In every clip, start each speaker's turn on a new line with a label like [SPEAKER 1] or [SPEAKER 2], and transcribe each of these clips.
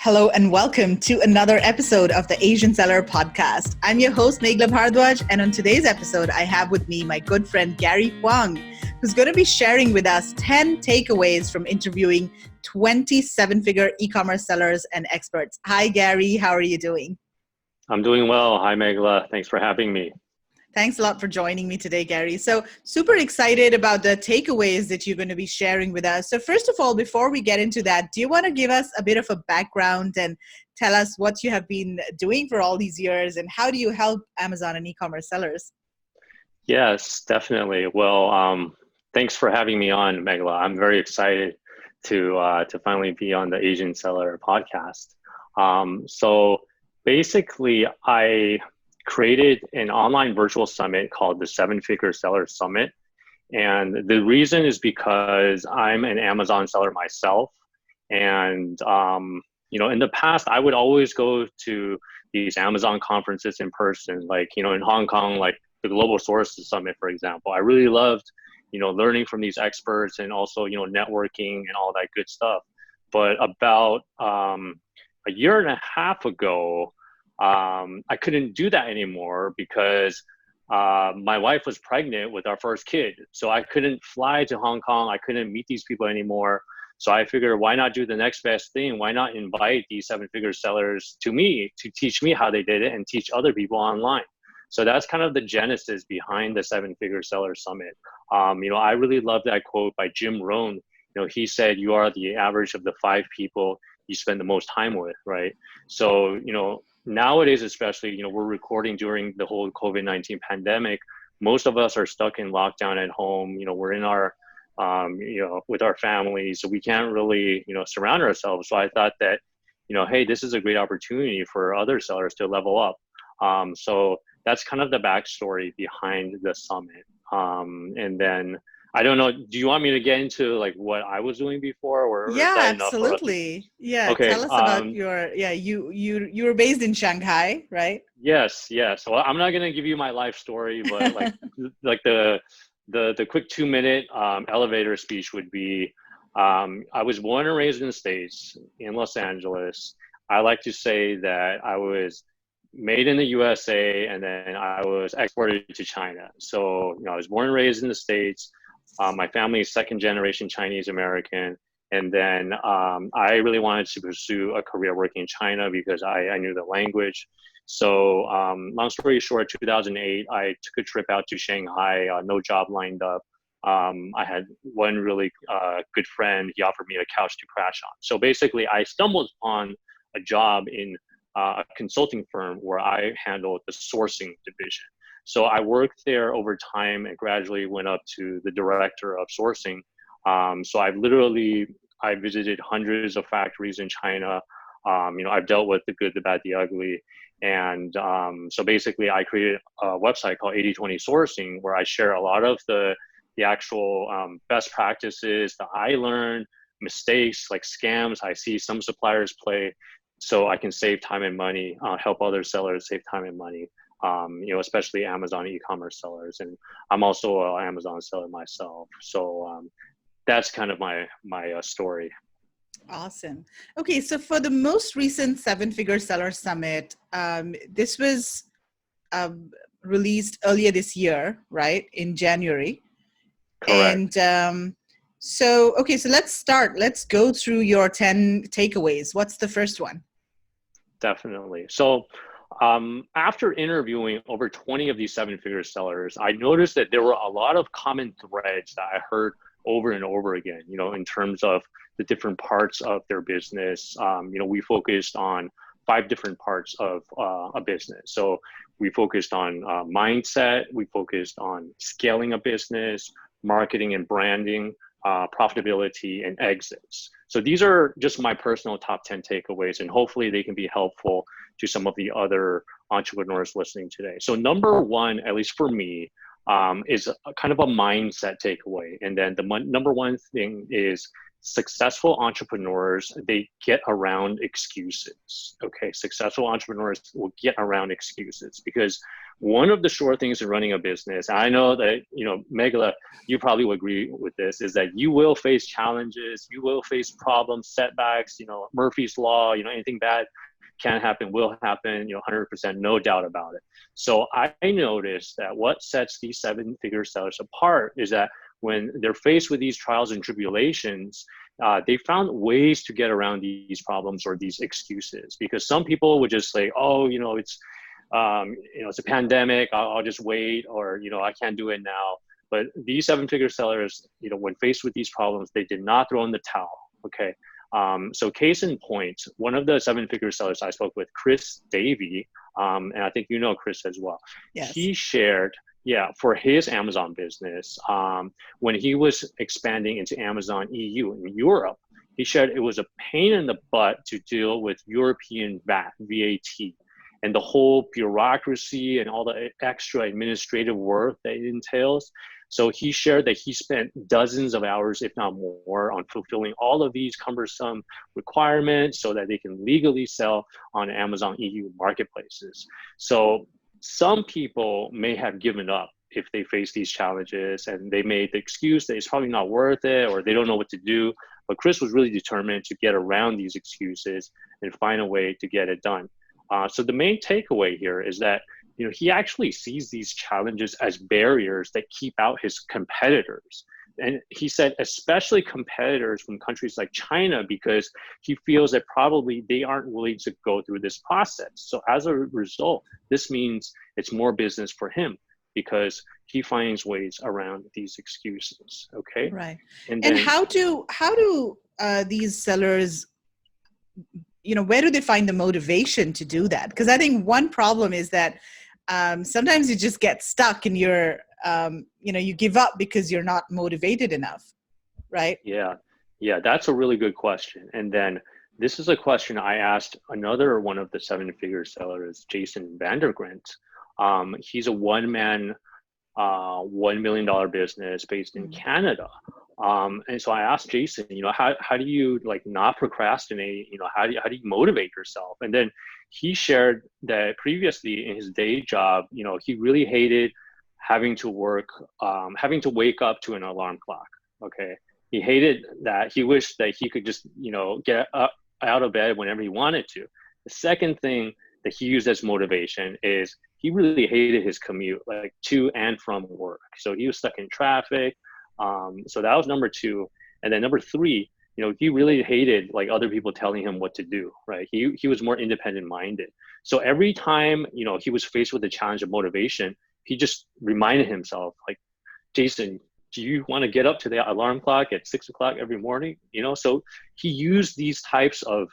[SPEAKER 1] Hello and welcome to another episode of the Asian Seller Podcast. I'm your host, Meghla Bhardwaj, and on today's episode, I have with me my good friend, Gary Huang, who's going to be sharing with us 10 takeaways from interviewing 20 seven-figure e-commerce sellers and experts. Hi, Gary. How are you doing?
[SPEAKER 2] I'm doing well. Hi, Meghla. Thanks for having me.
[SPEAKER 1] Thanks a lot for joining me today, Gary. So super excited about the takeaways that you're going to be sharing with us. So first of all, before we get into that, do you want to give us a bit of a background and tell us what you have been doing for all these years and how do you help Amazon and e-commerce sellers?
[SPEAKER 2] Yes, definitely. Well, thanks for having me on, Meghla. I'm very excited to finally be on the Asian Seller podcast. So basically, I created an online virtual summit called the Seven Figure Seller Summit. And the reason is because I'm an Amazon seller myself. And, in the past, I would always go to these Amazon conferences in person, like, in Hong Kong, like the Global Sources Summit, for example. I really loved, learning from these experts and also, networking and all that good stuff. But about a year and a half ago, I couldn't do that anymore because my wife was pregnant with our first kid. So I couldn't fly to Hong Kong. I couldn't meet these people anymore. So I figured, why not do the next best thing? Why not invite these seven-figure sellers to me to teach me how they did it and teach other people online? So that's kind of the genesis behind the Seven-Figure Seller Summit. I really love that quote by Jim Rohn. He said, you are the average of the 5 people you spend the most time with, right? So, nowadays, especially, we're recording during the whole COVID-19 pandemic. Most of us are stuck in lockdown at home. We're in our, with our families, so we can't really, surround ourselves. So I thought that, hey, this is a great opportunity for other sellers to level up. So that's kind of the backstory behind the summit. And then I don't know, do you want me to get into like what I was doing before, or
[SPEAKER 1] Yeah,
[SPEAKER 2] is that enough for us?
[SPEAKER 1] absolutely. Yeah,
[SPEAKER 2] Okay.
[SPEAKER 1] tell us about you were based in Shanghai, right?
[SPEAKER 2] Yes. Well, I'm not gonna give you my life story, but like the quick 2-minute elevator speech would be, I was born and raised in the States in Los Angeles. I like to say that I was made in the USA and then I was exported to China. So I was born and raised in the States. My family is second generation Chinese American. And then I really wanted to pursue a career working in China because I knew the language. So long story short, 2008, I took a trip out to Shanghai, no job lined up. I had one really good friend. He offered me a couch to crash on. So basically, I stumbled on a job in a consulting firm where I handled the sourcing division. So I worked there over time and gradually went up to the director of sourcing. So I visited hundreds of factories in China. I've dealt with the good, the bad, the ugly. And so basically I created a website called 80/20 Sourcing where I share a lot of the actual best practices that I learned, mistakes like scams I see some suppliers play, so I can save time and money, help other sellers save time and money. Especially Amazon e-commerce sellers. And I'm also an Amazon seller myself. So that's kind of my story.
[SPEAKER 1] Awesome. Okay, so for the most recent Seven-Figure Seller Summit, this was released earlier this year, right, in January.
[SPEAKER 2] Correct.
[SPEAKER 1] And so let's start. Let's go through your 10 takeaways. What's the first one?
[SPEAKER 2] Definitely. So after interviewing over 20 of these seven-figure sellers, I noticed that there were a lot of common threads that I heard over and over again, in terms of the different parts of their business. We focused on 5 different parts of a business. So we focused on mindset, we focused on scaling a business, marketing and branding, profitability, and exits. So these are just my personal top 10 takeaways, and hopefully they can be helpful to some of the other entrepreneurs listening today. So number one, at least for me, is a kind of a mindset takeaway. And then the number one thing is successful entrepreneurs, they get around excuses. Okay, successful entrepreneurs will get around excuses because one of the sure things in running a business, I know that, Megala, you probably would agree with this, is that you will face challenges, you will face problems, setbacks, Murphy's Law, anything bad can happen, will happen, 100%, no doubt about it. So I noticed that what sets these seven-figure sellers apart is that when they're faced with these trials and tribulations, they found ways to get around these problems or these excuses. Because some people would just say, oh, it's a pandemic, I'll just wait, or, I can't do it now. But these seven-figure sellers, when faced with these problems, they did not throw in the towel, okay? So case in point, one of the seven-figure sellers I spoke with, Chris Davey, and I think you know Chris as well.
[SPEAKER 1] Yes.
[SPEAKER 2] He shared, for his Amazon business, when he was expanding into Amazon EU in Europe, he shared it was a pain in the butt to deal with European VAT, and the whole bureaucracy and all the extra administrative work that it entails. So he shared that he spent dozens of hours, if not more, on fulfilling all of these cumbersome requirements so that they can legally sell on Amazon EU marketplaces. So some people may have given up if they face these challenges and they made the excuse that it's probably not worth it or they don't know what to do. But Chris was really determined to get around these excuses and find a way to get it done. So the main takeaway here is that he actually sees these challenges as barriers that keep out his competitors. And he said, especially competitors from countries like China, because he feels that probably they aren't willing to go through this process. So as a result, this means it's more business for him because he finds ways around these excuses. Okay.
[SPEAKER 1] Right.
[SPEAKER 2] And
[SPEAKER 1] how do these sellers, where do they find the motivation to do that? Because I think one problem is that sometimes you just get stuck and you're, you give up because you're not motivated enough, right?
[SPEAKER 2] Yeah, that's a really good question. And then this is a question I asked another one of the seven-figure sellers, Jason Vandergrint. He's a one-man, $1 million business based in Canada. And so I asked Jason, how do you not procrastinate? How do you motivate yourself? And then he shared that previously in his day job, he really hated having to having to wake up to an alarm clock. Okay. He hated that. He wished that he could just, get up out of bed whenever he wanted to. The second thing that he used as motivation is he really hated his commute, to and from work. So he was stuck in traffic. So that was number two. And then number three, he really hated other people telling him what to do, right? He was more independent minded. So every time, he was faced with the challenge of motivation, he just reminded himself Jason, do you want to get up to the alarm clock at 6 o'clock every morning? So he used these types of,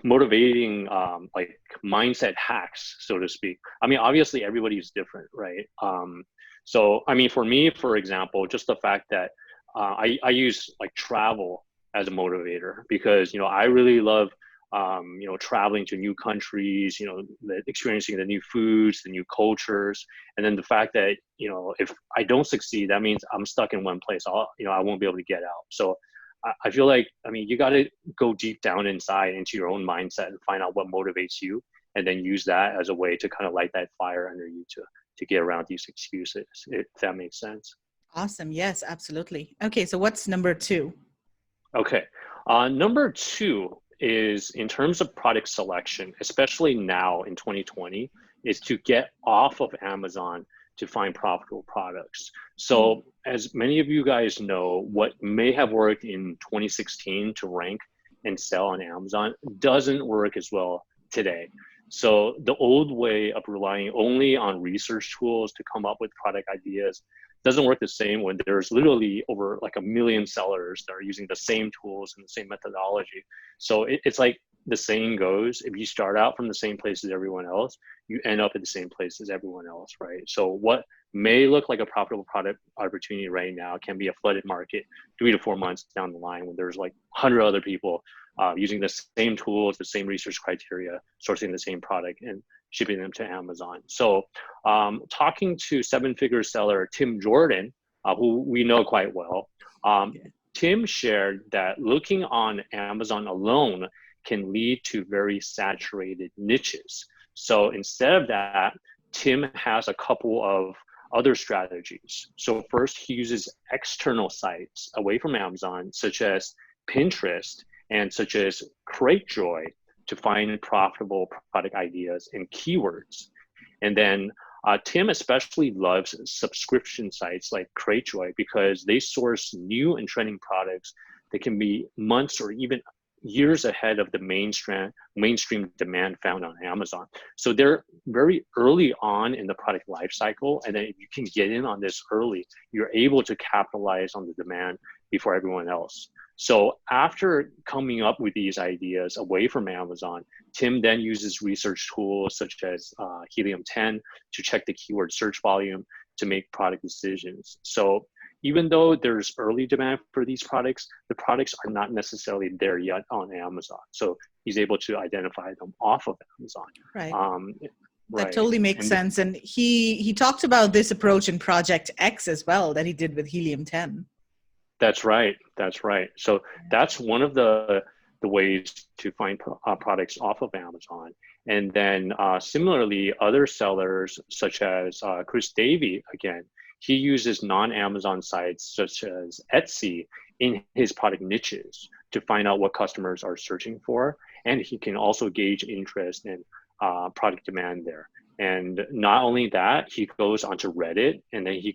[SPEAKER 2] motivating, mindset hacks, so to speak. I mean, obviously everybody's different, right? So, I mean, for me, for example, just the fact that I use travel as a motivator because, I really love, traveling to new countries, experiencing the new foods, the new cultures. And then the fact that, if I don't succeed, that means I'm stuck in one place. I won't be able to get out. So I feel you got to go deep down inside into your own mindset and find out what motivates you and then use that as a way to kind of light that fire under you to get around these excuses, if that makes sense.
[SPEAKER 1] Awesome. Yes, absolutely. Okay. So what's number two?
[SPEAKER 2] Okay. Number two is in terms of product selection, especially now in 2020, is to get off of Amazon to find profitable products. So as many of you guys know, what may have worked in 2016 to rank and sell on Amazon doesn't work as well today. So the old way of relying only on research tools to come up with product ideas doesn't work the same when there's literally over 1 million sellers that are using the same tools and the same methodology. So it's like the saying goes, if you start out from the same place as everyone else, you end up at the same place as everyone else, right? So what may look like a profitable product opportunity right now can be a flooded market 3 to 4 months down the line when there's 100 other people using the same tools, the same research criteria, sourcing the same product and shipping them to Amazon. So talking to seven-figure seller Tim Jordan, who we know quite well, Tim shared that looking on Amazon alone can lead to very saturated niches. So instead of that, Tim has a couple of other strategies. So first, he uses external sites away from Amazon, such as Pinterest and such as CrateJoy, to find profitable product ideas and keywords. And then Tim especially loves subscription sites like CrateJoy because they source new and trending products that can be months or even years ahead of the mainstream demand found on Amazon. So they're very early on in the product life cycle. And then if you can get in on this early, you're able to capitalize on the demand before everyone else. So after coming up with these ideas away from Amazon, Tim then uses research tools such as Helium 10 to check the keyword search volume to make product decisions. So even though there's early demand for these products, the products are not necessarily there yet on Amazon. So he's able to identify them off of Amazon.
[SPEAKER 1] Right.
[SPEAKER 2] Right.
[SPEAKER 1] That totally makes sense. And he talked about this approach in Project X as well that he did with Helium 10.
[SPEAKER 2] That's right. That's right. So that's one of the ways to find products off of Amazon. And then similarly, other sellers such as Chris Davey, again, he uses non-Amazon sites such as Etsy in his product niches to find out what customers are searching for. And he can also gauge interest in product demand there. And not only that, he goes onto Reddit and then he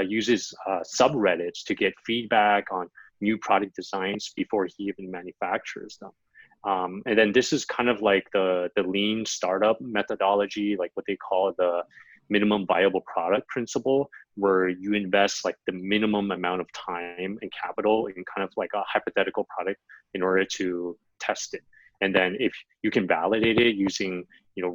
[SPEAKER 2] uses subreddits to get feedback on new product designs before he even manufactures them. And then this is kind of like the lean startup methodology, like what they call the minimum viable product principle, where you invest like the minimum amount of time and capital in kind of like a hypothetical product in order to test it. And then if you can validate it using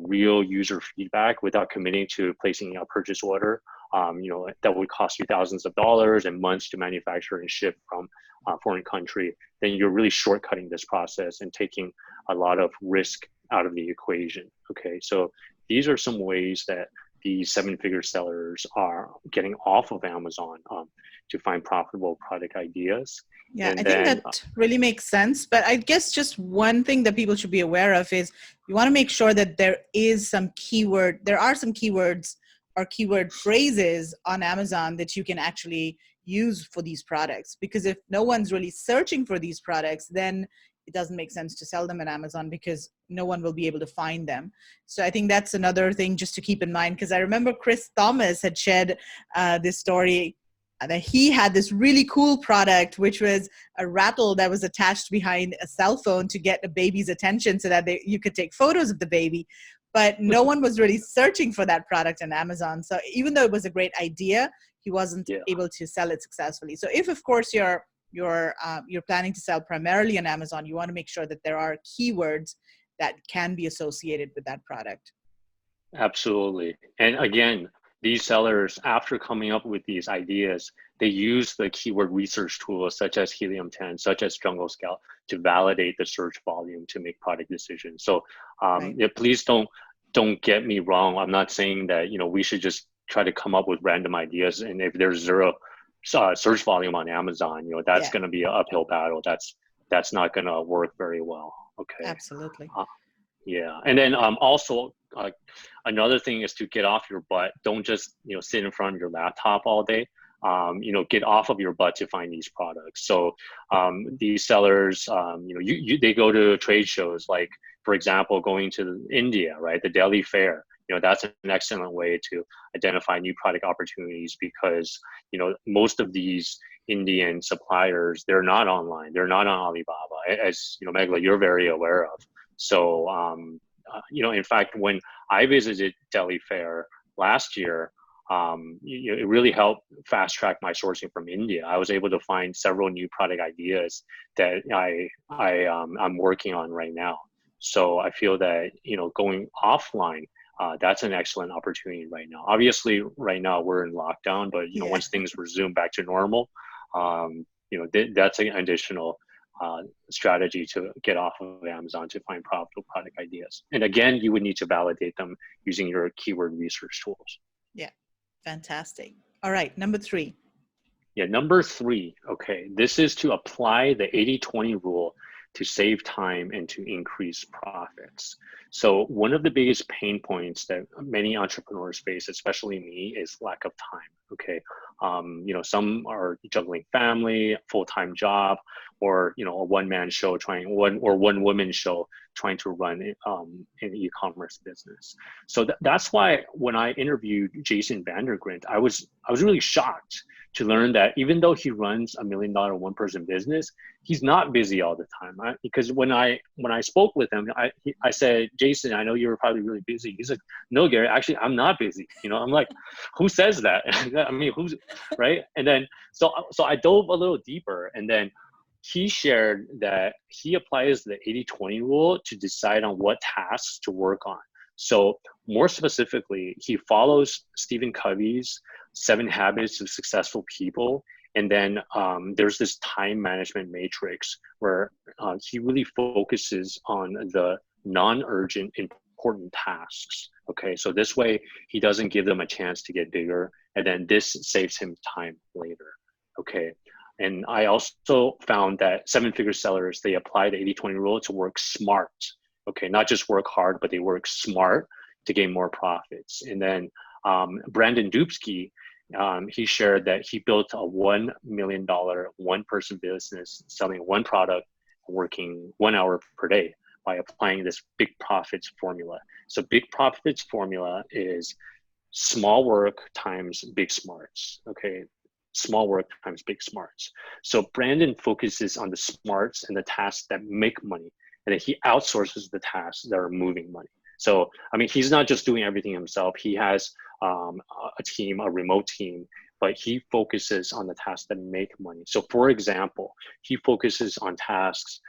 [SPEAKER 2] real user feedback without committing to placing a purchase order, that would cost you thousands of dollars and months to manufacture and ship from a foreign country, then you're really shortcutting this process and taking a lot of risk out of the equation. Okay, so these are some ways that these seven-figure sellers are getting off of Amazon to find profitable product ideas.
[SPEAKER 1] Yeah, I think that really makes sense. But I guess just one thing that people should be aware of is you want to make sure that there are some keywords or keyword phrases on Amazon that you can actually use for these products. Because if no one's really searching for these products, then it doesn't make sense to sell them on Amazon because no one will be able to find them. So I think that's another thing just to keep in mind, because I remember Chris Thomas had shared this story that he had this really cool product, which was a rattle that was attached behind a cell phone to get a baby's attention so that you could take photos of the baby. But no one was really searching for that product on Amazon. So even though it was a great idea, he wasn't able to sell it successfully. So if, of course, you're planning to sell primarily on Amazon, you want to make sure that there are keywords that can be associated with that product.
[SPEAKER 2] Absolutely. And again, these sellers, after coming up with these ideas, they use the keyword research tools such as Helium 10, such as Jungle Scout, to validate the search volume to make product decisions. So please don't get me wrong. I'm not saying that we should just try to come up with random ideas, and if there's zero search volume on Amazon, that's going to be an uphill battle. That's not going to work very well. Okay.
[SPEAKER 1] Absolutely.
[SPEAKER 2] Yeah, and then also another thing is to get off your butt. Don't just sit in front of your laptop all day. Get off of your butt to find these products. So these sellers, they go to trade shows, like for example, going to India, right? The Delhi Fair. That's an excellent way to identify new product opportunities because most of these Indian suppliers, they're not online. They're not on Alibaba, as Megla, you're very aware of. So, in fact, when I visited Delhi Fair last year, it really helped fast track my sourcing from India. I was able to find several new product ideas that I'm working on right now. So I feel that, going offline, that's an excellent opportunity right now. Obviously, right now we're in lockdown, but once things resume back to normal, that's an additional strategy to get off of Amazon to find profitable product ideas. And again, you would need to validate them using your keyword research tools.
[SPEAKER 1] Yeah, fantastic. All right, number 3.
[SPEAKER 2] Yeah, number three, okay, this is to apply the 80-20 rule to save time and to increase profits. So one of the biggest pain points that many entrepreneurs face, especially me, is lack of time. Okay, some are juggling family, full-time job, or a one-man show one woman show trying to run an e-commerce business. So that's why when I interviewed Jason Vandergrint, I was really shocked to learn that even though he runs $1 million one-person business, he's not busy all the time. Because when I spoke with him, I said, Jason, I know you're probably really busy. He's like, no, Gary, actually, I'm not busy. I'm like, who says that? I mean, who's right? And then so I dove a little deeper, and then he shared that he applies the 80-20 rule to decide on what tasks to work on. So more specifically, he follows Stephen Covey's 7 Habits of Successful People. And then there's this time management matrix where he really focuses on the non-urgent important tasks. Okay, so this way he doesn't give them a chance to get bigger, and then this saves him time later. Okay, and I also found that 7-figure sellers, they apply the 80-20 rule to work smart. Okay, not just work hard, but they work smart to gain more profits. And then Brandon Dubsky, he shared that he built a $1 million one-person business selling one product, working 1 hour per day by applying this big profits formula. So big profits formula is small work times big smarts. Okay, small work times big smarts. So Brandon focuses on the smarts and the tasks that make money, and then he outsources the tasks that are moving money. So, I mean, he's not just doing everything himself. He has a team, a remote team, but he focuses on the tasks that make money. So for example, he focuses on tasks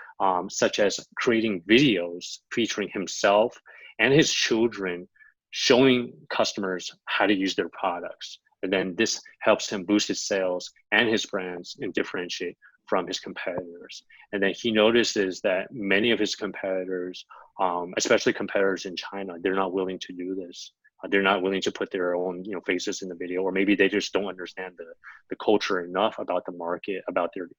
[SPEAKER 2] such as creating videos featuring himself and his children, showing customers how to use their products. And then this helps him boost his sales and his brands and differentiate from his competitors. And then he notices that many of his competitors, especially competitors in China, they're not willing to do this. They're not willing to put their own faces in the video, or maybe they just don't understand the culture enough about the market, about their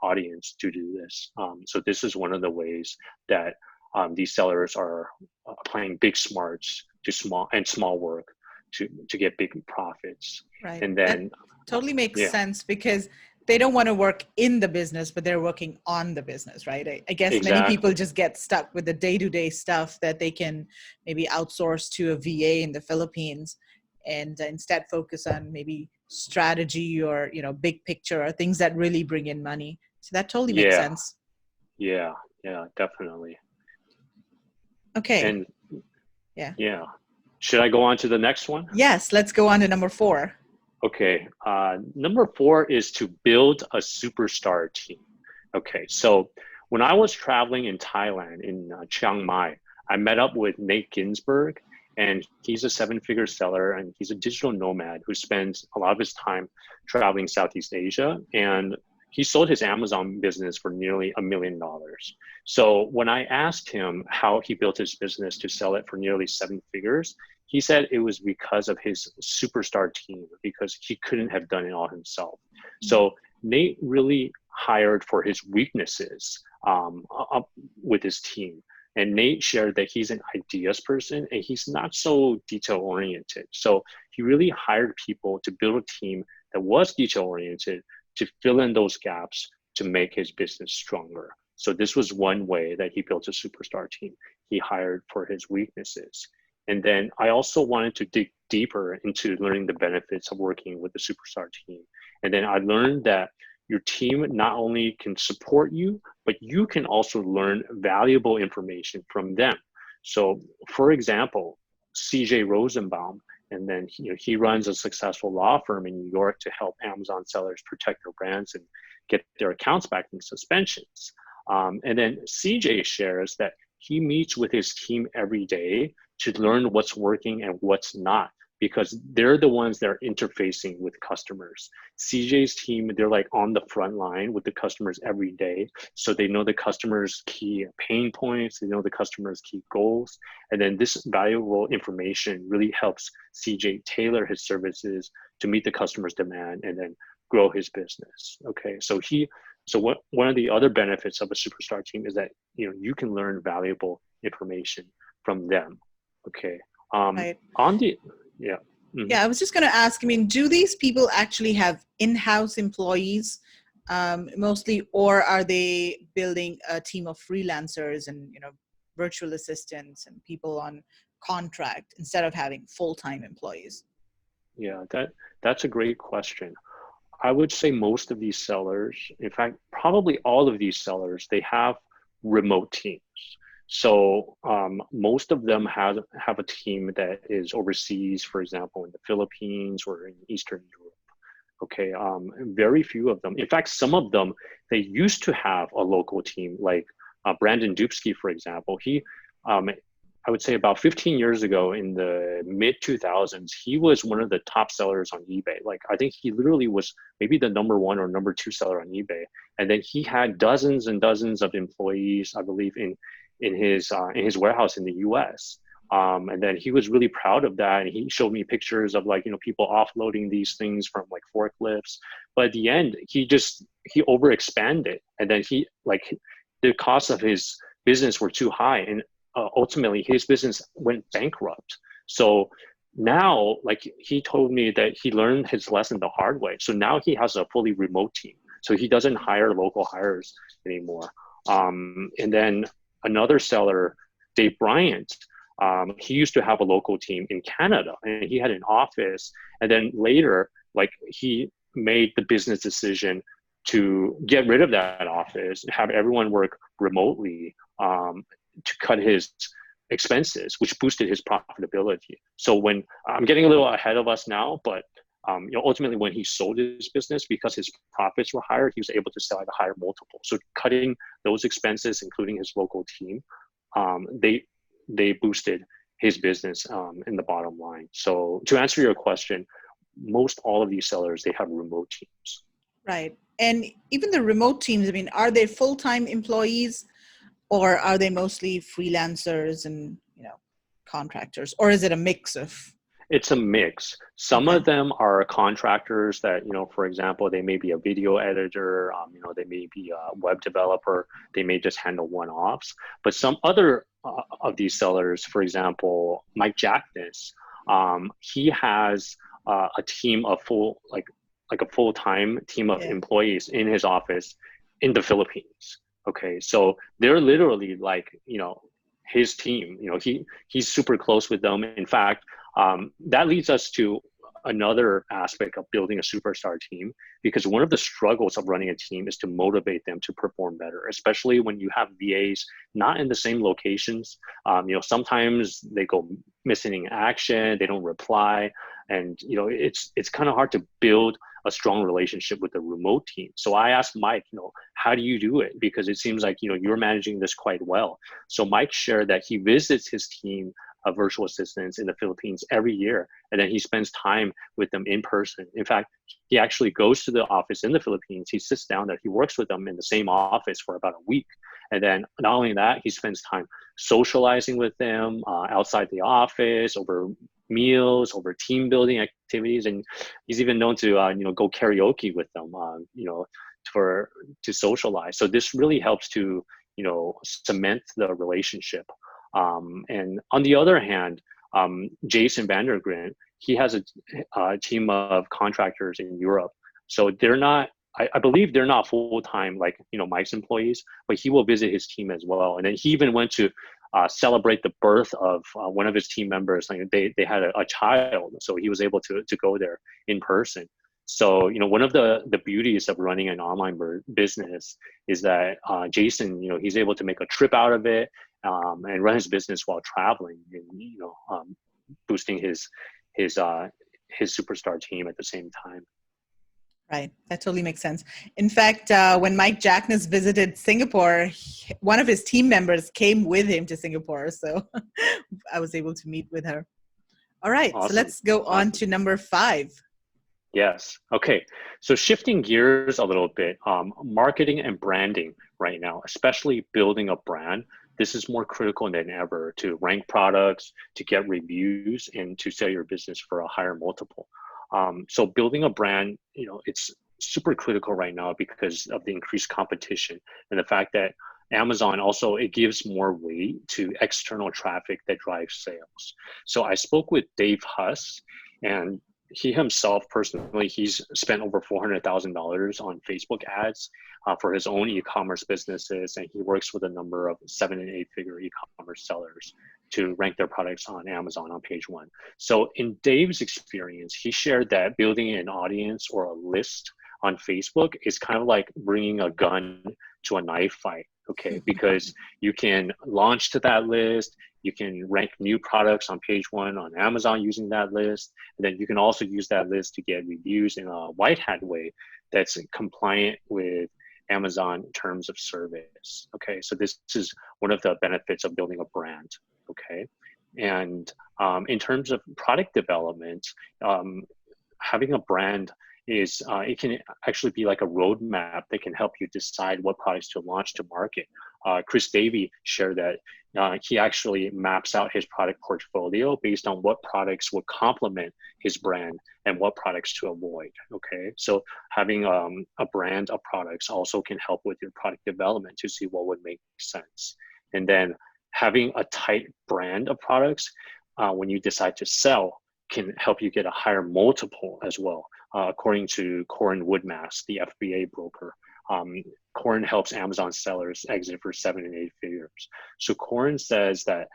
[SPEAKER 2] audience to do this. So this is one of the ways that these sellers are applying big smarts to small work to get big profits.
[SPEAKER 1] Right.
[SPEAKER 2] And then
[SPEAKER 1] that totally makes
[SPEAKER 2] yeah,
[SPEAKER 1] sense, because they don't want to work in the business, but they're working on the business, right? I guess many people
[SPEAKER 2] exactly.
[SPEAKER 1] just get stuck with the day-to-day stuff that they can maybe outsource to a VA in the Philippines, and instead focus on maybe strategy or, big picture, or things that really bring in money. So that totally makes
[SPEAKER 2] Yeah,
[SPEAKER 1] sense.
[SPEAKER 2] yeah, yeah, definitely.
[SPEAKER 1] Okay.
[SPEAKER 2] And
[SPEAKER 1] Yeah.
[SPEAKER 2] yeah, should I go on to the next one?
[SPEAKER 1] Yes. Let's go on to number 4.
[SPEAKER 2] Okay, number 4 is to build a superstar team. Okay, so when I was traveling in Thailand, in Chiang Mai, I met up with Nate Ginsburg, and he's a 7-figure seller, and he's a digital nomad who spends a lot of his time traveling Southeast Asia, and he sold his Amazon business for nearly $1 million. So when I asked him how he built his business to sell it for nearly 7 figures, he said it was because of his superstar team, because he couldn't have done it all himself. So Nate really hired for his weaknesses with his team. And Nate shared that he's an ideas person and he's not so detail oriented. So he really hired people to build a team that was detail oriented to fill in those gaps to make his business stronger. So this was one way that he built a superstar team. He hired for his weaknesses. And then I also wanted to dig deeper into learning the benefits of working with the superstar team. And then I learned that your team not only can support you, but you can also learn valuable information from them. So for example, CJ Rosenbaum, and then he runs a successful law firm in New York to help Amazon sellers protect their brands and get their accounts back from suspensions. And then CJ shares that he meets with his team every day to learn what's working and what's not, because they're the ones that are interfacing with customers. CJ's team, they're like on the front line with the customers every day. So they know the customer's key pain points, they know the customer's key goals. And then this valuable information really helps CJ tailor his services to meet the customer's demand and then grow his business. Okay, so one of the other benefits of a superstar team is that you can learn valuable information from them. Okay,
[SPEAKER 1] Right.
[SPEAKER 2] on the yeah. Mhm.
[SPEAKER 1] Yeah, I was just going to ask, I mean, do these people actually have in-house employees mostly, or are they building a team of freelancers and, virtual assistants and people on contract instead of having full-time employees?
[SPEAKER 2] Yeah, that's a great question. I would say most of these sellers, in fact, probably all of these sellers, they have remote teams. So most of them have a team that is overseas, for example, in the Philippines or in Eastern Europe. Okay, very few of them. In fact, some of them, they used to have a local team, like Brandon Dubsky, for example. Um, I would say about 15 years ago in the mid 2000s, he was one of the top sellers on eBay. Like, I think he literally was maybe the number one or number two seller on eBay. And then he had dozens and dozens of employees, I believe, in his warehouse in the US. And then he was really proud of that. And he showed me pictures of, like, people offloading these things from like forklifts. But at the end, he overexpanded. And then the cost of his business were too high. And ultimately his business went bankrupt. So now, like, he told me that he learned his lesson the hard way. So now he has a fully remote team. So he doesn't hire local hires anymore. And then another seller, Dave Bryant, he used to have a local team in Canada, and he had an office. And then later, like, he made the business decision to get rid of that office, have everyone work remotely, to cut his expenses, which boosted his profitability. So when I'm getting a little ahead of us now, but ultimately when he sold his business, because his profits were higher, he was able to sell at a higher multiple. So cutting those expenses, including his local team, they boosted his business in the bottom line. So to answer your question, most all of these sellers, they have remote teams.
[SPEAKER 1] Right. And even the remote teams, I mean, are they full-time employees or are they mostly freelancers and, contractors, or is it a mix of?
[SPEAKER 2] It's a mix. Some
[SPEAKER 1] Okay.
[SPEAKER 2] of them are contractors that, for example, they may be a video editor, they may be a web developer, they may just handle one-offs. But some other of these sellers, for example, Mike Jackness, he has a team of like a full-time team of
[SPEAKER 1] Yeah.
[SPEAKER 2] employees in his office in the Philippines. Okay, so they're literally like, his team. He's super close with them. In fact, that leads us to another aspect of building a superstar team, because one of the struggles of running a team is to motivate them to perform better, especially when you have VAs not in the same locations. Sometimes they go missing in action, they don't reply, and it's kind of hard to build a strong relationship with the remote team. So I asked Mike, how do you do it? Because it seems like you're managing this quite well. So Mike shared that he visits his team of virtual assistants in the Philippines every year, and then he spends time with them in person. In fact, he actually goes to the office in the Philippines, he sits down there, he works with them in the same office for about a week. And then not only that, he spends time socializing with them outside the office, over meals, over team building activities, and he's even known to go karaoke with them, to socialize. So this really helps to cement the relationship. And on the other hand, Jason Vandergren, he has a team of contractors in Europe. So they're not, I believe they're not full-time like, Mike's employees, but he will visit his team as well. And then he even went to celebrate the birth of one of his team members. Like they had a child, so he was able to go there in person. So, one of the beauties of running an online business is that Jason, he's able to make a trip out of it, and run his business while traveling, and boosting his superstar team at the same time.
[SPEAKER 1] Right. That totally makes sense. In fact, when Mike Jackness visited Singapore, one of his team members came with him to Singapore. So I was able to meet with her. All right.
[SPEAKER 2] Awesome.
[SPEAKER 1] So let's go on to number 5.
[SPEAKER 2] Yes. Okay. So shifting gears a little bit, marketing and branding right now, especially building a brand, this is more critical than ever to rank products, to get reviews, and to sell your business for a higher multiple. So building a brand, super critical right now because of the increased competition and the fact that Amazon also, it gives more weight to external traffic that drives sales. So I spoke with Dave Huss, and he himself personally, he's spent over $400,000 on Facebook ads for his own e-commerce businesses, and he works with a number of 7 and 8 figure e-commerce sellers to rank their products on Amazon on page one. So in Dave's experience, he shared that building an audience or a list on Facebook is kind of like bringing a gun to a knife fight, okay? Because you can launch to that list, you can rank new products on page one on Amazon using that list, and then you can also use that list to get reviews in a white hat way that's compliant with Amazon terms of service, okay? So this is one of the benefits of building a brand, okay? And in terms of product development, having a brand is it can actually be like a roadmap that can help you decide what products to launch to market. Chris Davey shared that he actually maps out his product portfolio based on what products would complement his brand and what products to avoid, okay? So having a brand of products also can help with your product development to see what would make sense. And then having a tight brand of products when you decide to sell can help you get a higher multiple as well. According to Corin Woodmass, the FBA broker, Corin helps Amazon sellers exit for 7 and 8 figures. So Corin says that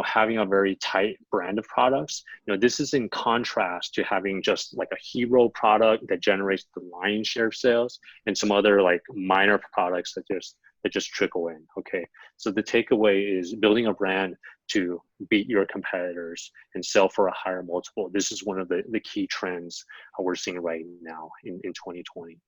[SPEAKER 2] having a very tight brand of products, this is in contrast to having just like a hero product that generates the lion's share of sales and some other like minor products that just trickle in, okay? So the takeaway is building a brand to beat your competitors and sell for a higher multiple. This is one of the key trends we're seeing right now in 2020.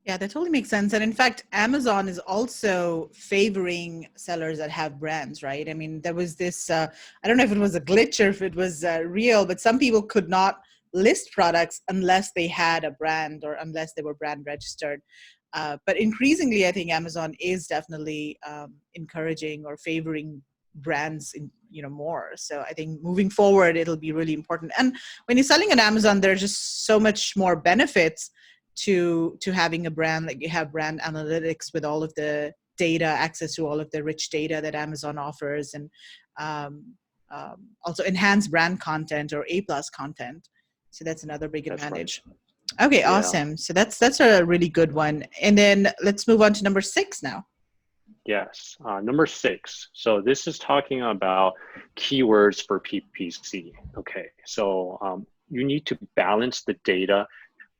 [SPEAKER 1] Yeah, that totally makes sense. And in fact, Amazon is also favoring sellers that have brands, right? I mean, there was this, I don't know if it was a glitch or if it was real, but some people could not list products unless they had a brand or unless they were brand registered. But increasingly, I think Amazon is definitely encouraging or favoring brands in more. So I think moving forward, it'll be really important. And when you're selling on Amazon, there's just so much more benefits to having a brand. Like you have brand analytics with all of the data, access to all of the rich data that Amazon offers, and also enhanced brand content or A+ content. So that's another big advantage. Right. Okay, yeah. Awesome. So that's a really good one. And then let's move on to number 6 now.
[SPEAKER 2] Yes, number 6. So this is talking about keywords for PPC. Okay, so you need to balance the data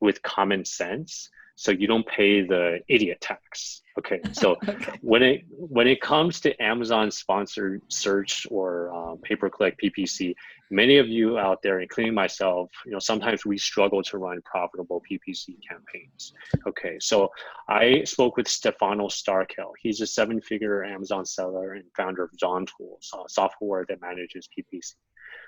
[SPEAKER 2] with common sense so you don't pay the idiot tax. Okay, so okay. When it comes to Amazon sponsored search or pay-per-click PPC, many of you out there, including myself, sometimes we struggle to run profitable PPC campaigns. Okay, so I spoke with Stefano Starkel. He's a 7-figure Amazon seller and founder of Zon Tools, software that manages PPC.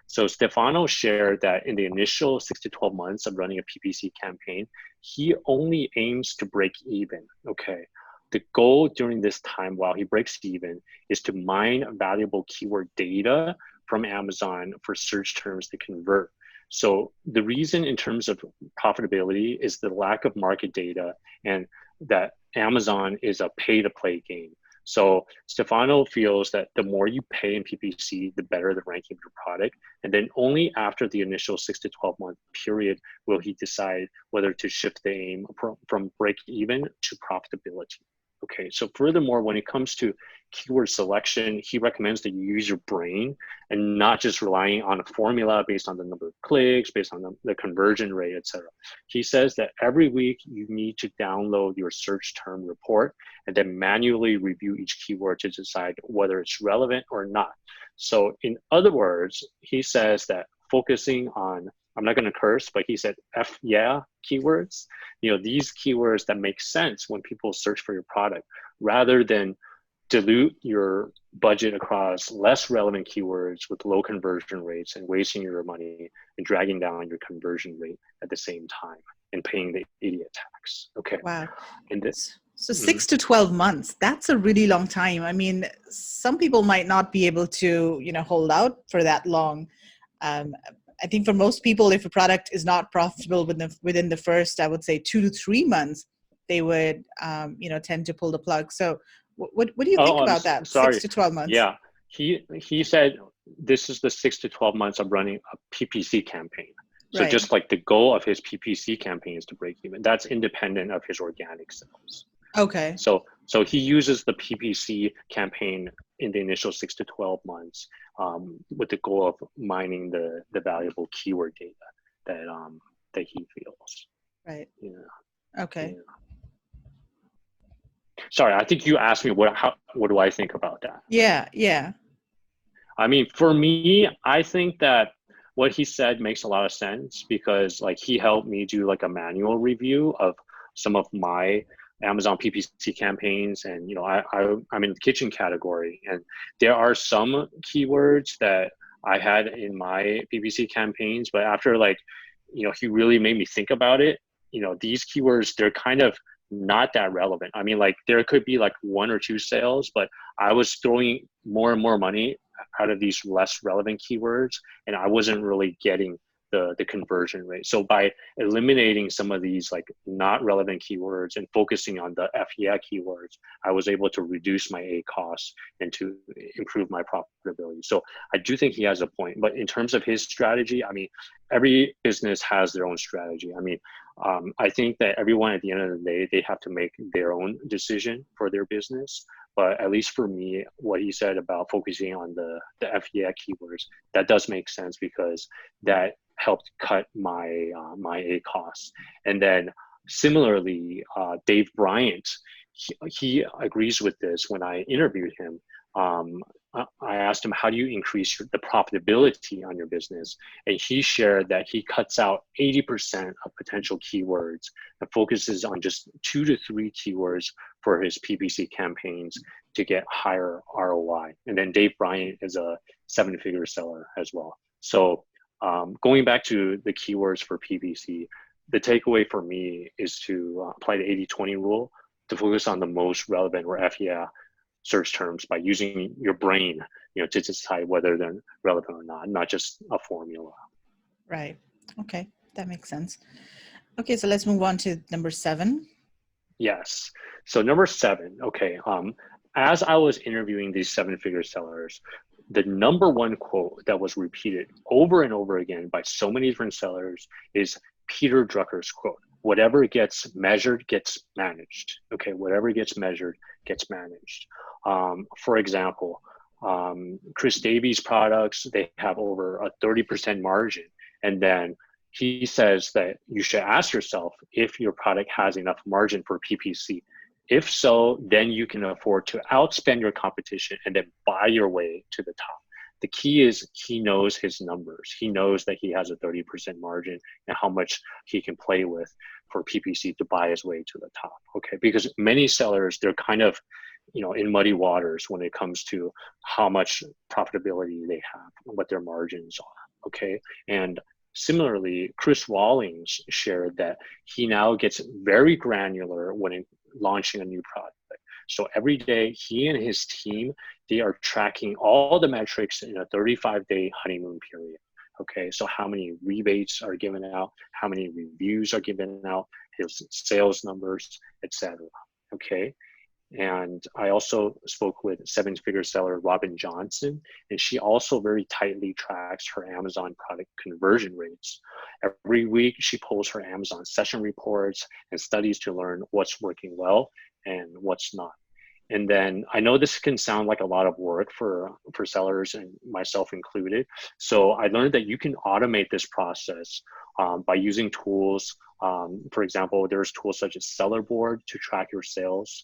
[SPEAKER 2] So Stefano shared that in the initial 6 to 12 months of running a PPC campaign, he only aims to break even, okay? The goal during this time while he breaks even is to mine valuable keyword data from Amazon for search terms to convert. So the reason in terms of profitability is the lack of market data and that Amazon is a pay-to-play game. So Stefano feels that the more you pay in PPC, the better the ranking of your product. And then only after the initial 6 to 12 month period will he decide whether to shift the aim from break even to profitability. Okay, so furthermore, when it comes to keyword selection, he recommends that you use your brain and not just relying on a formula based on the number of clicks, based on the conversion rate, etc. He says that every week you need to download your search term report and then manually review each keyword to decide whether it's relevant or not. So in other words, he says that focusing on, I'm not going to curse, but he said F yeah keywords, these keywords that make sense when people search for your product, rather than dilute your budget across less relevant keywords with low conversion rates and wasting your money and dragging down your conversion rate at the same time and paying the idiot tax. Okay.
[SPEAKER 1] Wow. And this. So 6 to 12 months, that's a really long time. I mean, some people might not be able to, hold out for that long. I think for most people, if a product is not profitable within the first, I would say 2 to 3 months, they would, tend to pull the plug. So what do you think
[SPEAKER 2] Oh,
[SPEAKER 1] about that? Six
[SPEAKER 2] sorry.
[SPEAKER 1] to 12 months.
[SPEAKER 2] Yeah, he said this is the 6 to 12 months of running a PPC campaign. So
[SPEAKER 1] Right.
[SPEAKER 2] just like the goal of his PPC campaign is to break even. That's independent of his organic sales.
[SPEAKER 1] Okay.
[SPEAKER 2] So he uses the PPC campaign in the initial 6 to 12 months with the goal of mining the valuable keyword data that he feels.
[SPEAKER 1] Right.
[SPEAKER 2] Yeah.
[SPEAKER 1] Okay.
[SPEAKER 2] Yeah. Sorry, I think you asked me what do I think about that?
[SPEAKER 1] Yeah. Yeah.
[SPEAKER 2] I mean, for me, I think that what he said makes a lot of sense because like he helped me do like a manual review of some of my Amazon PPC campaigns, and I'm in the kitchen category, and there are some keywords that I had in my PPC campaigns, but after he really made me think about it. These keywords, they're kind of not that relevant. I mean, like there could be like 1 or 2 sales, but I was throwing more and more money out of these less relevant keywords, and I wasn't really getting the conversion rate. So by eliminating some of these like not relevant keywords and focusing on the FEA keywords, I was able to reduce my A costs and to improve my profitability. So I do think he has a point, but in terms of his strategy, I mean, every business has their own strategy. I mean, I think that everyone at the end of the day, they have to make their own decision for their business. But at least for me, what he said about focusing on the FEA keywords, that does make sense because that helped cut my A costs. And then similarly, Dave Bryant, he agrees with this. When I interviewed him, I asked him, how do you increase the profitability on your business? And he shared that he cuts out 80% of potential keywords and focuses on just 2 to 3 keywords for his PPC campaigns to get higher ROI. And then Dave Bryant is a 7-figure seller as well. So going back to the keywords for PPC, the takeaway for me is to apply the 80-20 rule to focus on the most relevant or FEA search terms by using your brain, to decide whether they're relevant or not just a formula.
[SPEAKER 1] Right. Okay, that makes sense. Okay, so let's move on to number 7.
[SPEAKER 2] Yes. So number 7. Okay. As I was interviewing these 7-figure sellers, the number one quote that was repeated over and over again by so many different sellers is Peter Drucker's quote: "Whatever gets measured gets managed." Okay, whatever gets measured gets managed. For example, Chris Davies products, they have over a 30% margin. And then he says that you should ask yourself if your product has enough margin for PPC. If so, then you can afford to outspend your competition and then buy your way to the top. The key is he knows his numbers. He knows that he has a 30% margin and how much he can play with for PPC to buy his way to the top. Okay, because many sellers, they're kind of in muddy waters when it comes to how much profitability they have and what their margins are. Okay, and similarly, Chris Rawlings shared that he now gets very granular when launching a new product. So every day, he and his team, they are tracking all the metrics in a 35-day honeymoon period. Okay, so how many rebates are given out, how many reviews are given out, his sales numbers, etc. Okay, and I also spoke with 7-figure seller Robin Johnson, and she also very tightly tracks her Amazon product conversion rates. Every week, she pulls her Amazon session reports and studies to learn what's working well and what's not. And then I know this can sound like a lot of work for sellers and myself included. So I learned that you can automate this process by using tools. For example, there's tools such as Seller Board to track your sales.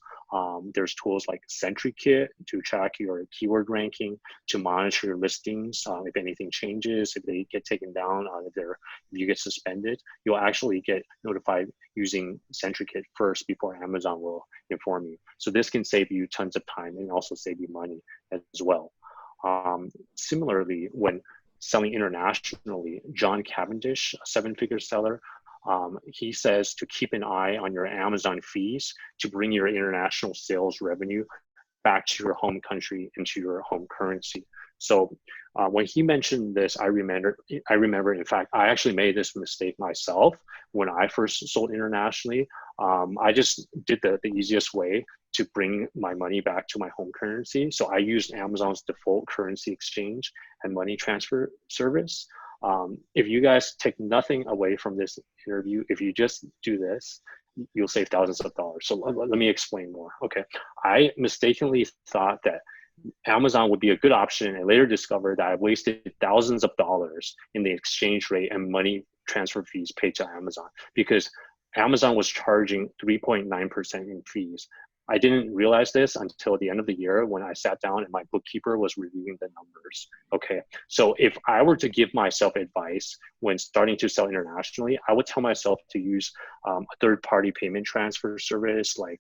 [SPEAKER 2] There's tools like SentryKit to track your keyword ranking, to monitor your listings. If anything changes, if they get taken down, if you get suspended, you'll actually get notified using SentryKit first before Amazon will inform you. So this can save you tons of time and also save you money as well. Similarly, when selling internationally, John Cavendish, a 7-figure seller, he says to keep an eye on your Amazon fees to bring your international sales revenue back to your home country into your home currency. So When he mentioned this, I remember. In fact, I actually made this mistake myself when I first sold internationally. I just did the easiest way to bring my money back to my home currency. So I used Amazon's default currency exchange and money transfer service. If you guys take nothing away from this interview, if you just do this, you'll save thousands of dollars. So let me explain more. Okay, I mistakenly thought that Amazon would be a good option and later discovered that I wasted thousands of dollars in the exchange rate and money transfer fees paid to Amazon because Amazon was charging 3.9% in fees. I didn't realize this until the end of the year when I sat down and my bookkeeper was reviewing the numbers. Okay, so if I were to give myself advice when starting to sell internationally, I would tell myself to use a third-party payment transfer service like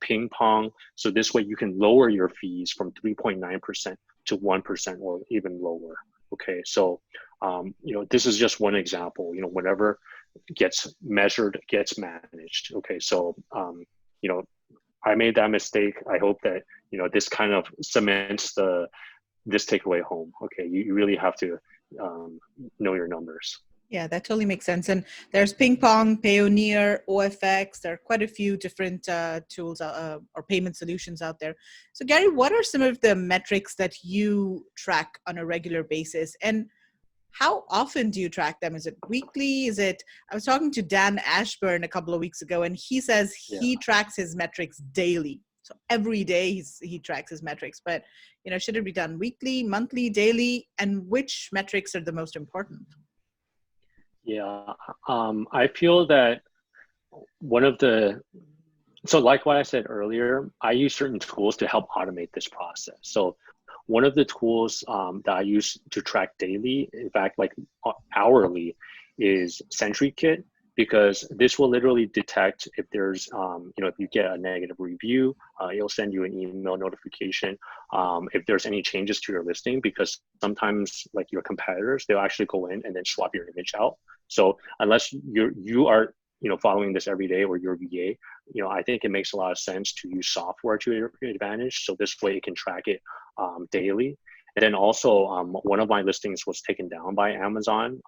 [SPEAKER 2] Ping Pong. So this way you can lower your fees from 3.9% to 1% or even lower. Okay, so this is just one example. Whatever gets measured gets managed. Okay, so I made that mistake. I hope that this kind of cements this takeaway home. Okay, you really have to know your numbers.
[SPEAKER 1] Yeah, that totally makes sense. And there's Ping Pong, Payoneer, OFX. There are quite a few different tools or payment solutions out there. So Gary, what are some of the metrics that you track on a regular basis? And how often do you track them? Is it weekly? I was talking to Dan Ashburn a couple of weeks ago, and he says he tracks his metrics daily. So every day he tracks his metrics, but should it be done weekly, monthly, daily? And which metrics are the most important?
[SPEAKER 2] Yeah, I feel that so like what I said earlier, I use certain tools to help automate this process. So one of the tools that I use to track daily, in fact, like hourly, is SentryKit, because this will literally detect if there's, if you get a negative review, it'll send you an email notification if there's any changes to your listing, because sometimes like your competitors, they'll actually go in and then swap your image out. So unless you are following this every day or your VA, I think it makes a lot of sense to use software to your advantage. So this way it can track it daily. And then also one of my listings was taken down by Amazon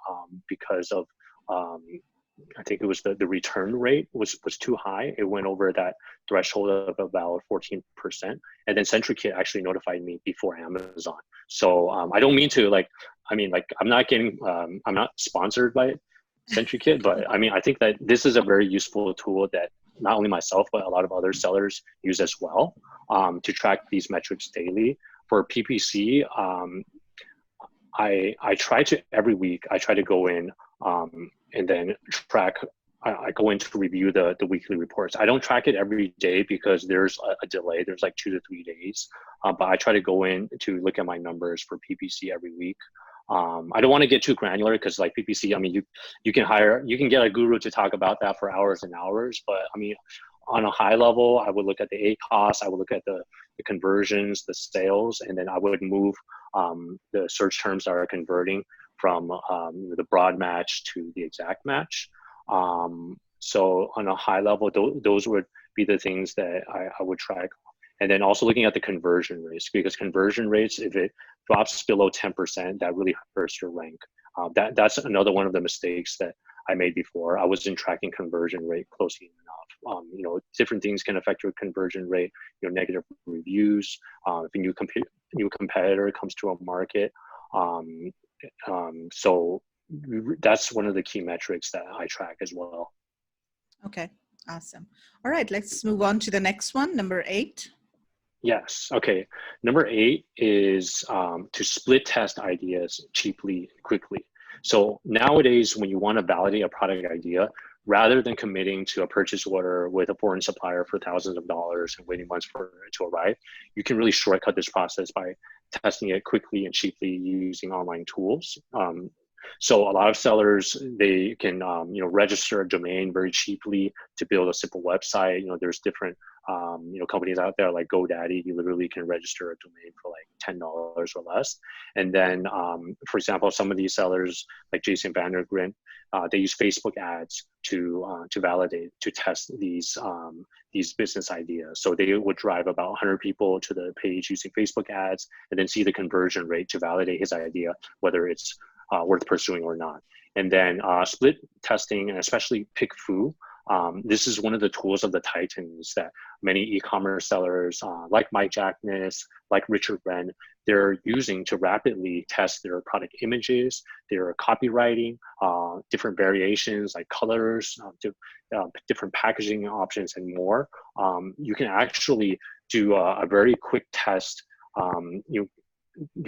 [SPEAKER 2] because of, I think it was the return rate was too high. It went over that threshold of about 14%. And then SentryKit actually notified me before Amazon. So I don't mean to I'm not sponsored by SentryKit, but I think that this is a very useful tool that not only myself, but a lot of other sellers use as well to track these metrics daily. For PPC, I try to every week, I try to go in and then track. I go in to review the weekly reports. I don't track it every day because there's a delay. There's like 2 to 3 days, but I try to go in to look at my numbers for PPC every week. I don't want to get too granular because like PPC, you can get a guru to talk about that for hours and hours. But on a high level, I would look at the ACoS, I would look at the conversions, the sales, and then I would move the search terms that are converting from the broad match to the exact match. So on a high level, those would be the things that I would track. And then also looking at the conversion rates, because conversion rates, if it drops below 10%, that really hurts your rank. That's another one of the mistakes that I made before. I wasn't tracking conversion rate closely enough. Different things can affect your conversion rate, negative reviews, if a new competitor comes to a market. So that's one of the key metrics that I track as well.
[SPEAKER 1] Okay, awesome. All right, let's move on to the next one, number 8.
[SPEAKER 2] Yes. Okay. Number 8 is to split test ideas cheaply and quickly. So nowadays, when you want to validate a product idea, rather than committing to a purchase order with a foreign supplier for thousands of dollars and waiting months for it to arrive, you can really shortcut this process by testing it quickly and cheaply using online tools. So a lot of sellers, they can register a domain very cheaply to build a simple website. There's different companies out there like GoDaddy. You literally can register a domain for like $10 or less. And then, for example, some of these sellers like Jason Vandergrint, they use Facebook ads to validate, to test these business ideas. So they would drive about 100 people to the page using Facebook ads, and then see the conversion rate to validate his idea, whether it's worth pursuing or not. And then split testing, and especially PickFu. This is one of the tools of the Titans that many e-commerce sellers like Mike Jackness, like Richard Wren, they're using to rapidly test their product images, their copywriting, different variations like colors, different packaging options, and more. You can actually do a very quick test. You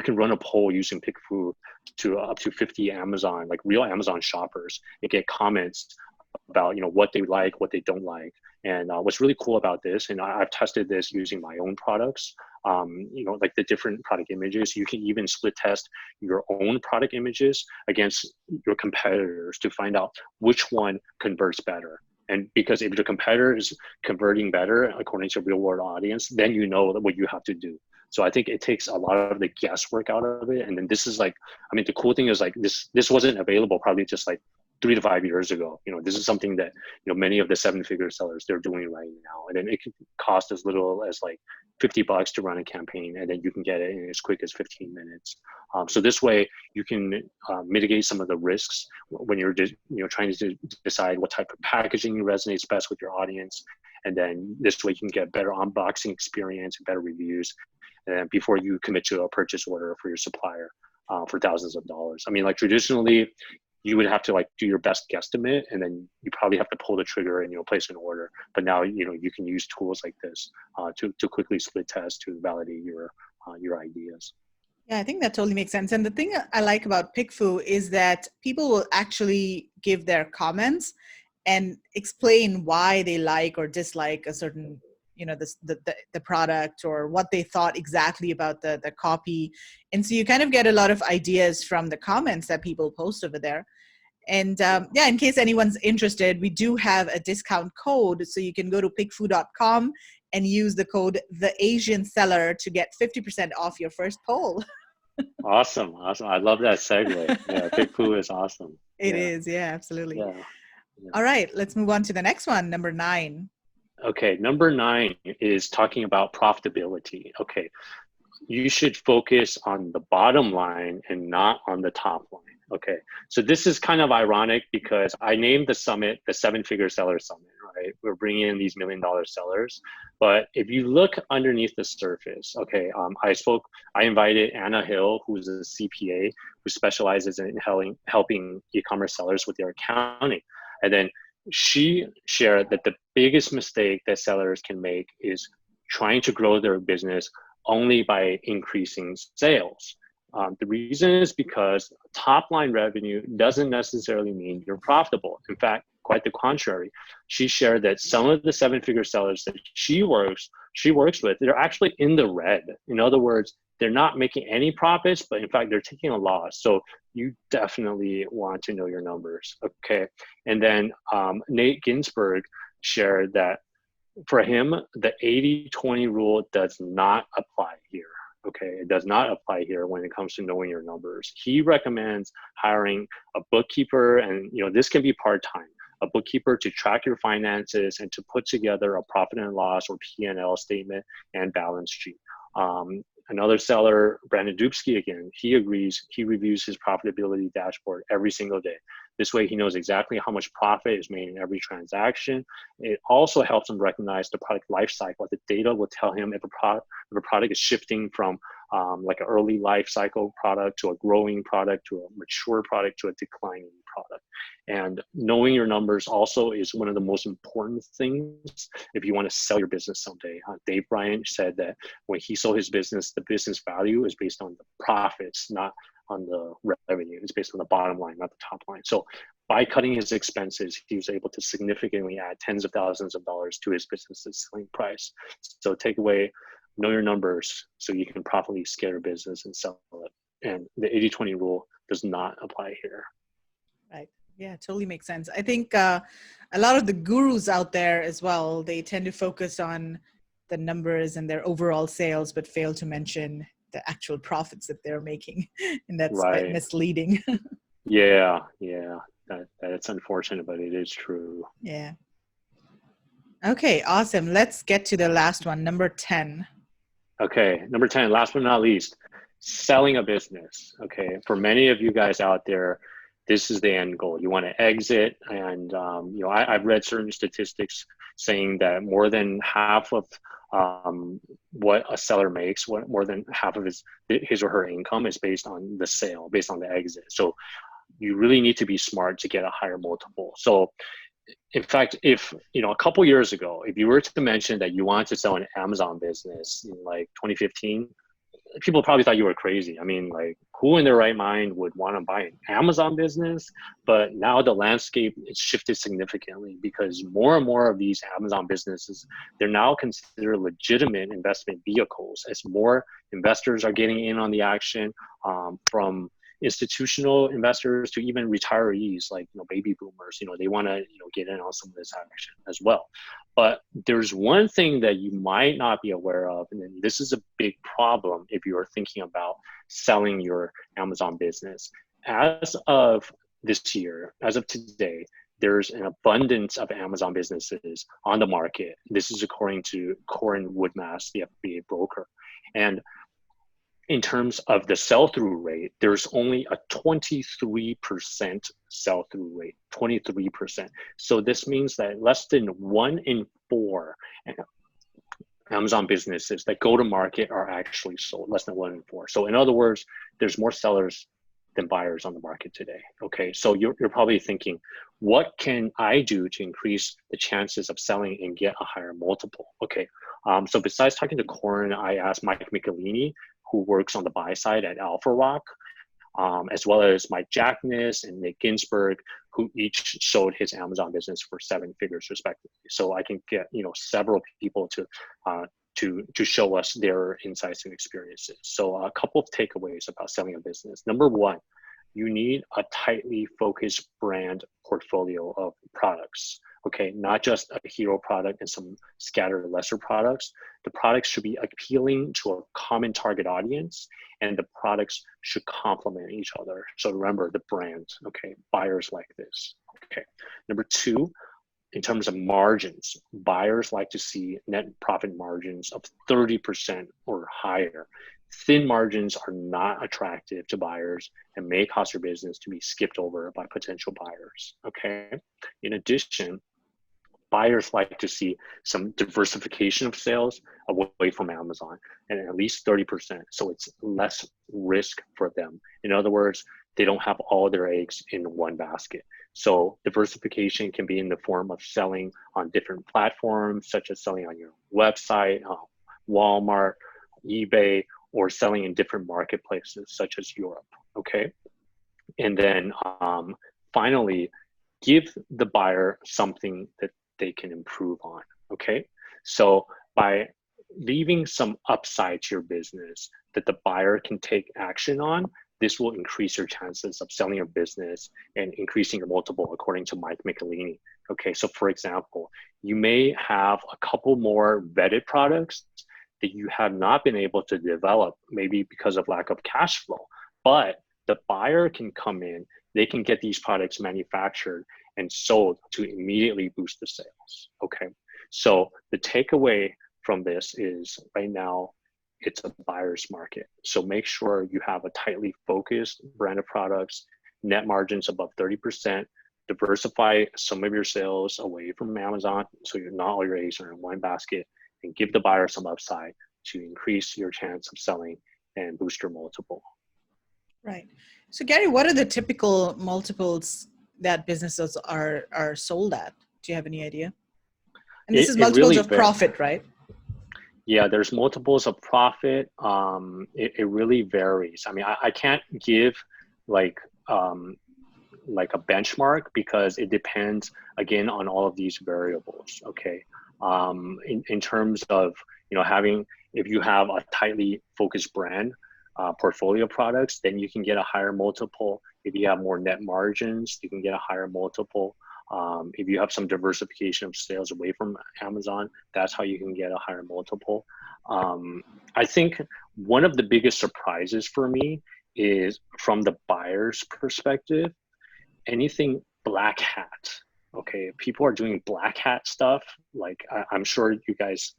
[SPEAKER 2] can run a poll using PickFu to up to 50 Amazon, like real Amazon shoppers, and get comments about what they like, what they don't like. And what's really cool about this, and I've tested this using my own products, like the different product images. You can even split test your own product images against your competitors to find out which one converts better. And because if your competitor is converting better according to real world audience, then you know what you have to do. So I think it takes a lot of the guesswork out of it. And then this is like, the cool thing is like this wasn't available probably just like 3 to 5 years ago. This is something that, many of the 7-figure sellers, they're doing right now. And then it can cost as little as like $50 to run a campaign, and then you can get it in as quick as 15 minutes. So this way you can mitigate some of the risks when you're trying to decide what type of packaging resonates best with your audience. And then this way you can get better unboxing experience and better reviews, and before you commit to a purchase order for your supplier for thousands of dollars. Like traditionally, you would have to like do your best guesstimate, and then you probably have to pull the trigger and place an order. But now you can use tools like this to quickly split test, to validate your ideas.
[SPEAKER 1] Yeah, I think that totally makes sense. And the thing I like about PickFu is that people will actually give their comments and explain why they like or dislike a certain the product, or what they thought exactly about the copy. And so you kind of get a lot of ideas from the comments that people post over there. And in case anyone's interested, we do have a discount code. So you can go to pickfu.com and use the code TheAsianSeller to get 50% off your first poll.
[SPEAKER 2] Awesome. I love that segue. Yeah, PickFu is awesome.
[SPEAKER 1] It is. Yeah, absolutely.
[SPEAKER 2] Yeah.
[SPEAKER 1] All right, let's move on to the next one, number 9.
[SPEAKER 2] Okay, number 9 is talking about profitability. Okay, you should focus on the bottom line and not on the top line. Okay, so this is kind of ironic because I named the summit the 7-figure seller summit, right? We're bringing in these $1 million sellers. But if you look underneath the surface, okay, I invited Anna Hill, who's a CPA who specializes in helping e-commerce sellers with their accounting. And then she shared that the biggest mistake that sellers can make is trying to grow their business only by increasing sales. The reason is because top line revenue doesn't necessarily mean you're profitable. In fact, quite the contrary. She shared that some of the 7-figure sellers that she works with, they're actually in the red. In other words, they're not making any profits, but in fact, they're taking a loss. So you definitely want to know your numbers, okay? And then Nate Ginsburg shared that for him, the 80-20 rule does not apply here. Okay, it does not apply here when it comes to knowing your numbers. He recommends hiring a bookkeeper, and this can be part-time, a bookkeeper to track your finances and to put together a profit and loss or P&L statement and balance sheet. Another seller, Brandon Dubsky, again, he agrees. He reviews his profitability dashboard every single day. This way he knows exactly how much profit is made in every transaction. It also helps him recognize the product life cycle. The data will tell him if a product is shifting from like an early life cycle product to a growing product to a mature product to a declining product. And knowing your numbers also is one of the most important things if you want to sell your business someday. Dave Bryant said that when he sold his business, the business value is based on the profits, not on the revenue. It's based on the bottom line, not the top line. So by cutting his expenses, he was able to significantly add tens of thousands of dollars to his business's selling price. So take away, know your numbers so you can properly scale your business and sell it. And the 80-20 rule does not apply here.
[SPEAKER 1] Right. Yeah, totally makes sense. I think a lot of the gurus out there as well, they tend to focus on the numbers and their overall sales, but fail to mention the actual profits that they're making. And that's quite
[SPEAKER 2] Right.
[SPEAKER 1] misleading.
[SPEAKER 2] Yeah. Yeah. That's unfortunate, but it is true.
[SPEAKER 1] Yeah. Okay, awesome. Let's get to the last one, number 10.
[SPEAKER 2] Okay. Number 10, last but not least, selling a business. Okay. For many of you guys out there, this is the end goal. You want to exit. And, I've read certain statistics saying that more than half of what a seller makes, more than half of his or her income is based on the sale, based on the exit. So you really need to be smart to get a higher multiple. So in fact, if a couple years ago, if you were to mention that you wanted to sell an Amazon business in like 2015, people probably thought you were crazy. I mean, like, who in their right mind would want to buy an Amazon business? But now the landscape has shifted significantly because more and more of these Amazon businesses, they're now considered legitimate investment vehicles as more investors are getting in on the action, from institutional investors to even retirees like baby boomers. They want to get in on some of this action as well. But there's one thing that you might not be aware of, and then this is a big problem if you are thinking about selling your Amazon business. As of this year, as of today, there's an abundance of Amazon businesses on the market. This is according to Corin Woodmass, the FBA broker. And in terms of the sell-through rate, there's only a 23% sell-through rate, 23%. So this means that less than 1 in 4 Amazon businesses that go to market are actually sold, less than 1 in 4. So in other words, there's more sellers than buyers on the market today. Okay, so you're probably thinking, what can I do to increase the chances of selling and get a higher multiple? Okay, so besides talking to Corin, I asked Mike Michelini, who works on the buy side at Alpha Rock, as well as Mike Jackness and Nick Ginsburg, who each sold his Amazon business for 7 figures respectively. So I can get several people to show us their insights and experiences. So a couple of takeaways about selling a business. Number one, you need a tightly focused brand portfolio of products. Okay, not just a hero product and some scattered lesser products. The products should be appealing to a common target audience, and the products should complement each other. So remember the brand, okay, buyers like this. Okay, number two, in terms of margins, buyers like to see net profit margins of 30% or higher. Thin margins are not attractive to buyers and may cause your business to be skipped over by potential buyers, okay? In addition, buyers like to see some diversification of sales away from Amazon, and at least 30%, so it's less risk for them. In other words, they don't have all their eggs in one basket. So diversification can be in the form of selling on different platforms, such as selling on your website, Walmart, eBay, or selling in different marketplaces, such as Europe, okay? And then finally, give the buyer something that they can improve on, okay? So by leaving some upside to your business that the buyer can take action on, this will increase your chances of selling your business and increasing your multiple, according to Mike Michelini. Okay, so for example, you may have a couple more vetted products that you have not been able to develop, maybe because of lack of cash flow, but the buyer can come in, they can get these products manufactured and sold to immediately boost the sales, okay? So the takeaway from this is right now, it's a buyer's market. So make sure you have a tightly focused brand of products, net margins above 30%, diversify some of your sales away from Amazon so you're not all your eggs are in one basket, and give the buyer some upside to increase your chance of selling and boost your multiple.
[SPEAKER 1] Right. So Gary, what are the typical multiples that businesses are sold at? Do you have any idea? And this is multiples of profit, right?
[SPEAKER 2] Yeah, there's multiples of profit. It really varies. I mean, I can't give like a benchmark because it depends again on all of these variables. Okay, in terms of having, if you have a tightly focused brand, portfolio products, then you can get a higher multiple. If you have more net margins, you can get a higher multiple. If you have some diversification of sales away from Amazon, that's how you can get a higher multiple. I think one of the biggest surprises for me is from the buyer's perspective, anything black hat. Okay, people are doing black hat stuff. Like I'm sure you guys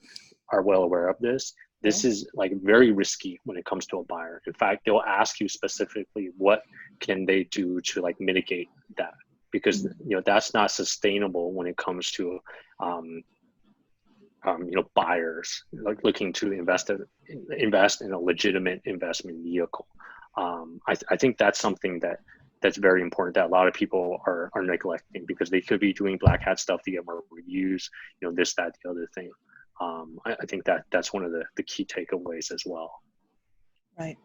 [SPEAKER 2] are well aware of this. This is like very risky when it comes to a buyer. In fact, they'll ask you specifically what can they do to like mitigate that, because that's not sustainable when it comes to buyers like looking to invest in a legitimate investment vehicle. I think that's something that's very important that a lot of people are neglecting, because they could be doing black hat stuff to get more reviews, this, that, the other thing. I think that's one of the key takeaways as well.
[SPEAKER 1] Right.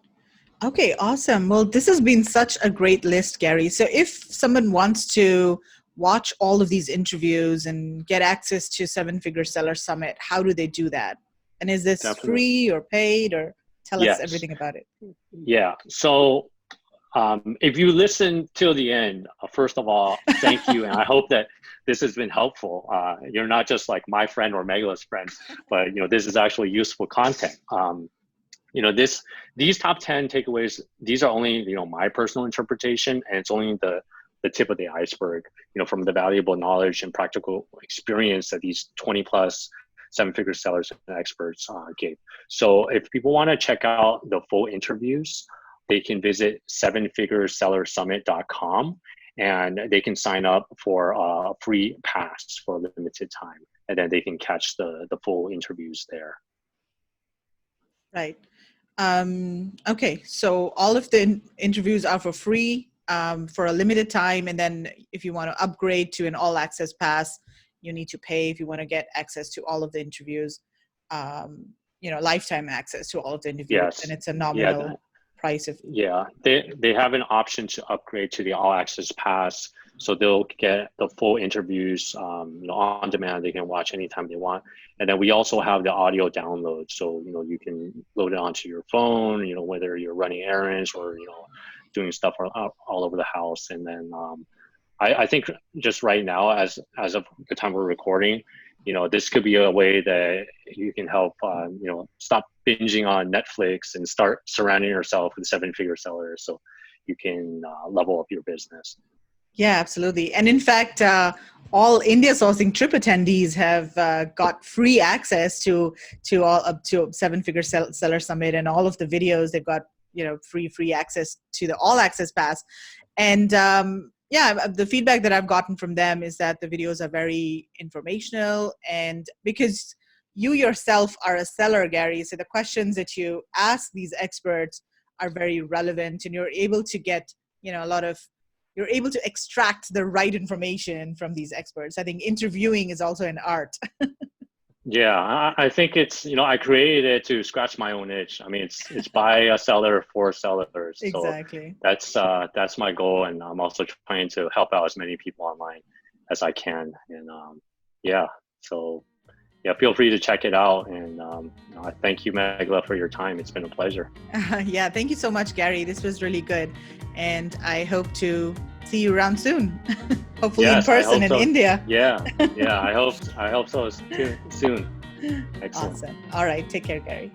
[SPEAKER 1] Okay, awesome. Well, this has been such a great list, Gary. So if someone wants to watch all of these interviews and get access to Seven Figure Seller Summit, how do they do that? And is this free or paid, or tell us everything about it?
[SPEAKER 2] Yeah. So if you listen till the end, first of all, thank you. And I hope that this has been helpful. You're not just like my friend or Megala's friend, but this is actually useful content. These top 10 takeaways, these are only, my personal interpretation, and it's only the tip of the iceberg, from the valuable knowledge and practical experience that these 20 plus seven-figure sellers and experts gave. So if people want to check out the full interviews, they can visit sevenfiguresellersummit.com, and they can sign up for a free pass for a limited time, and then they can catch the full interviews there.
[SPEAKER 1] Right. Okay, so all of the interviews are for free for a limited time, and then if you want to upgrade to an all access pass, you need to pay if you want to get access to all of the interviews, lifetime access to all of the interviews. Yes. And it's a nominal price of.
[SPEAKER 2] Yeah, they have an option to upgrade to the all access pass, so they'll get the full interviews on demand. They can watch anytime they want. And then we also have the audio download, so you can load it onto your phone, whether you're running errands or doing stuff all over the house. And then I think just right now, as of the time we're recording, this could be a way that you can help stop binging on Netflix and start surrounding yourself with seven-figure sellers, so you can level up your business.
[SPEAKER 1] Yeah, absolutely. And in fact, all India sourcing trip attendees have got free access to all up to Seven Figure Seller Summit, and all of the videos. They've got free access to the all access pass. And the feedback that I've gotten from them is that the videos are very informational, and because you yourself are a seller, Gary, so the questions that you ask these experts are very relevant, and you're able to get you're able to extract the right information from these experts. I think interviewing is also an art.
[SPEAKER 2] Yeah, I think it's, I created it to scratch my own itch. I mean, it's by a seller for sellers.
[SPEAKER 1] Exactly.
[SPEAKER 2] So that's my goal. And I'm also trying to help out as many people online as I can. And feel free to check it out. And I thank you, Megala, for your time. It's been a pleasure.
[SPEAKER 1] Yeah, thank you so much, Gary. This was really good. And I hope to see you around soon. Hopefully in person in India.
[SPEAKER 2] Yeah, I hope so soon. Excellent.
[SPEAKER 1] Awesome. All right. Take care, Gary.